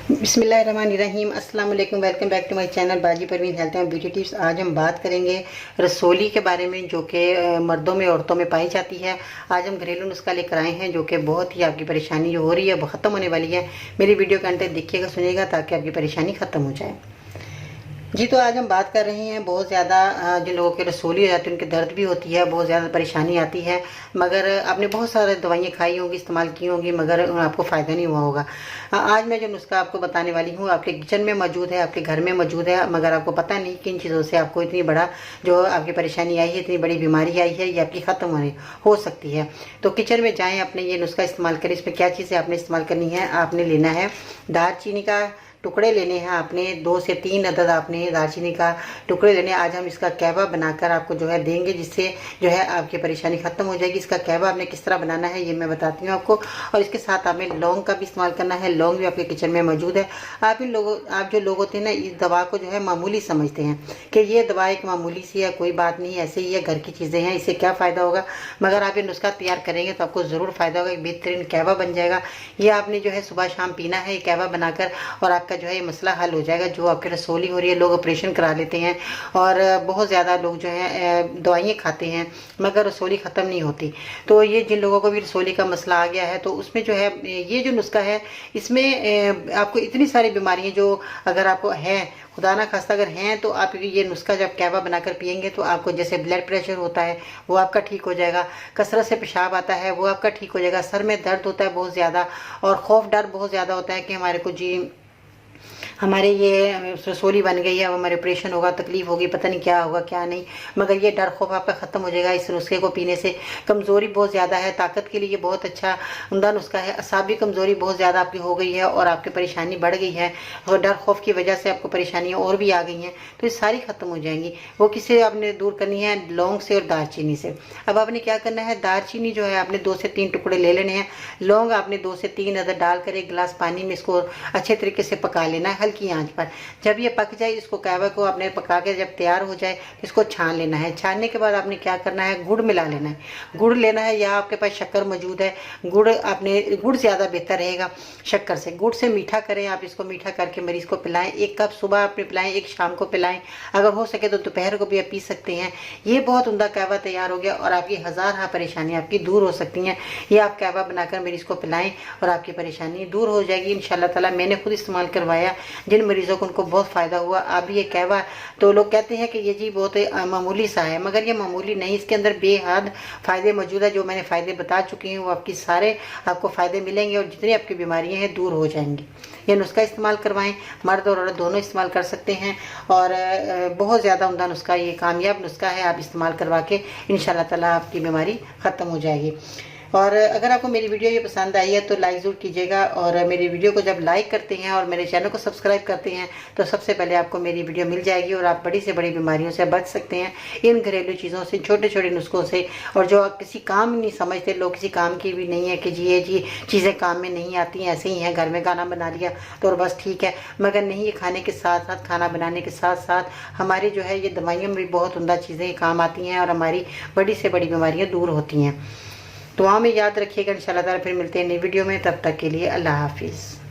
बिस्मिल्लाहिर्रहमानिर्रहीम अस्सलाम वालेकुम। Welcome back to my channel Baji Parveen health and beauty tips. आज हम बात करेंगे रसोली के बारे में, जो कि मर्दों में औरतों में पाई जाती है। आज हम घरेलू नुस्खा लेकर आए हैं जो कि बहुत ही आपकी परेशानी जो हो रही है वो ख़त्म होने वाली है। मेरी वीडियो का अंत तक देखिएगा, सुनिएगा, ताकि आपकी परेशानी ख़त्म हो जाए। जी, तो आज हम बात कर रहे हैं बहुत ज़्यादा जिन लोगों की रसोली हो जाती है, उनके दर्द भी होती है, बहुत ज़्यादा परेशानी आती है, मगर आपने बहुत सारे दवाइयाँ खाई होंगी, इस्तेमाल की होंगी, मगर आपको फ़ायदा नहीं हुआ होगा। आज मैं जो नुस्खा आपको बताने वाली हूँ आपके किचन में मौजूद है, आपके घर में मौजूद है, मगर आपको पता नहीं किन चीज़ों से आपको इतनी बड़ा जो आपकी परेशानी आई है, इतनी बड़ी बीमारी आई है, ये आपकी ख़त्म होने हो सकती है। तो किचन में जाएँ, अपने ये नुस्खा इस्तेमाल करें। इसमें क्या चीज़ें आपने इस्तेमाल करनी है, आपने लेना है दालचीनी का टुकड़े लेने हैं, आपने 2 से 3 अदद आपने दालचीनी का टुकड़े लेने। आज हम इसका कहवा बनाकर आपको जो है देंगे, जिससे जो है आपकी परेशानी ख़त्म हो जाएगी। इसका कहवा आपने किस तरह बनाना है ये मैं बताती हूँ आपको। और इसके साथ आपने लौंग का भी इस्तेमाल करना है। लौंग भी आपके किचन में मौजूद है। आप जो लोग होते हैं ना, इस दवा को जो है मामूली समझते हैं कि ये दवा एक मामूली सी है, कोई बात नहीं, ऐसे ही है, घर की चीज़ें हैं, इससे क्या फ़ायदा होगा। मगर आप ये नुस्खा तैयार करेंगे तो आपको ज़रूर फ़ायदा होगा। एक बेहतरीन कहवा बन जाएगा। ये आपने जो है सुबह शाम पीना है ये कहवा बनाकर, और आपका जो है ये मसला हल हो जाएगा। जो आपकी रसोली हो रही है, लोग ऑपरेशन करा लेते हैं, और बहुत ज़्यादा लोग जो है दवाइयाँ खाते हैं, मगर रसोली ख़त्म नहीं होती। तो ये जिन लोगों को भी रसोली का मसला आ गया है, तो उसमें जो है ये जो नुस्खा है, इसमें आपको इतनी सारी बीमारियाँ जो अगर आपको हैं, खुदा ना खास्ता अगर हैं, तो आप ये नुस्खा जब कहवा बनाकर पियेंगे तो आपको जैसे ब्लड प्रेशर होता है वो आपका ठीक हो जाएगा, कसरत से पेशाब आता है वो आपका ठीक हो जाएगा, सर में दर्द होता है बहुत ज़्यादा, और खौफ डर बहुत ज़्यादा होता है कि हमारे को जी हमारे ये रसोली बन गई है, अब हमारे ऑपरेशन होगा, तकलीफ होगी, पता नहीं क्या होगा क्या नहीं, मगर ये डर खौफ आपका ख़त्म हो जाएगा इस नुस्खे को पीने से। कमज़ोरी बहुत ज़्यादा है, ताकत के लिए ये बहुत अच्छा उम्दा नुस्खा है। असाबी कमज़ोरी बहुत ज़्यादा आपकी हो गई है और आपकी परेशानी बढ़ गई है, और डर खौफ की वजह से आपको परेशानियाँ और भी आ गई हैं, तो ये सारी ख़त्म हो जाएंगी। वो किससे आपने दूर करनी है? लौंग से और दालचीनी से। अब आपने क्या करना है, दालचीनी जो है आपने 2 से 3 टुकड़े ले लेने हैं। लौंग आपने 2 से 3 अदद डालकर 1 गिलास पानी में इसको अच्छे तरीके से पका लेना है हल्की आंच पर। जब ये पक जाए, इसको कहवा को आपने पका के जब तैयार हो जाए, इसको छान लेना है। छानने के बाद आपने क्या करना है, गुड़ मिला लेना है। गुड़ लेना है, या आपके पास शक्कर मौजूद है, गुड़ आपने गुड़ ज़्यादा बेहतर रहेगा शक्कर से। गुड़ से मीठा करें आप, इसको मीठा करके मरीज़ को पिलाएं। 1 कप सुबह आपने पिलाएं, 1 शाम को पिलाएं, अगर हो सके तो दोपहर को भी आप पी सकते हैं। ये बहुत उम्दा कहवा तैयार हो गया और आपकी हज़ार परेशानियाँ आपकी दूर हो सकती हैं। ये आप कहवा बनाकर मरीज़ को पिलाएं और आपकी परेशानी दूर हो जाएगी इंशाल्लाह ताला। मैंने खुद इस्तेमाल करवाया, जिन मरीज़ों को उनको बहुत फ़ायदा हुआ। अब ये कहवा तो लोग कहते हैं कि ये जी बहुत मामूली सा है, मगर ये मामूली नहीं, इसके अंदर बेहद फ़ायदे मौजूद है। जो मैंने फ़ायदे बता चुकी हूँ वो आपकी सारे आपको फ़ायदे मिलेंगे, और जितनी आपकी बीमारियाँ हैं दूर हो जाएंगी। ये नुस्खा इस्तेमाल करवाएं, मर्द और औरत दोनों इस्तेमाल कर सकते हैं, और बहुत ज़्यादा उम्दा नुस्खा, ये कामयाब नुस्खा है। आप इस्तेमाल करवा के इंशाल्लाह ताला आपकी बीमारी ख़त्म हो जाएगी। और अगर आपको मेरी वीडियो ये पसंद आई है तो लाइक ज़रूर कीजिएगा, और मेरी वीडियो को जब लाइक करते हैं और मेरे चैनल को सब्सक्राइब करते हैं तो सबसे पहले आपको मेरी वीडियो मिल जाएगी, और आप बड़ी से बड़ी बीमारियों से बच सकते हैं इन घरेलू चीज़ों से, छोटे छोटे नुस्खों से। और जो आप किसी काम नहीं समझते, लोग किसी काम की भी नहीं है कि जी ये जी चीज़ें काम में नहीं आती हैं, ऐसे ही हैं, घर में खाना बना लिया तो और बस ठीक है, मगर नहीं। ये खाने के साथ साथ, खाना बनाने के साथ साथ हमारी जो है ये दवाइयाँ भी बहुत उम्दा चीज़ें काम आती हैं, और हमारी बड़ी से बड़ी बीमारियाँ दूर होती हैं। दुआ में याद रखिएगा। इंशाल्लाह ताला फिर मिलते हैं नई वीडियो में, तब तक के लिए अल्लाह हाफिज़।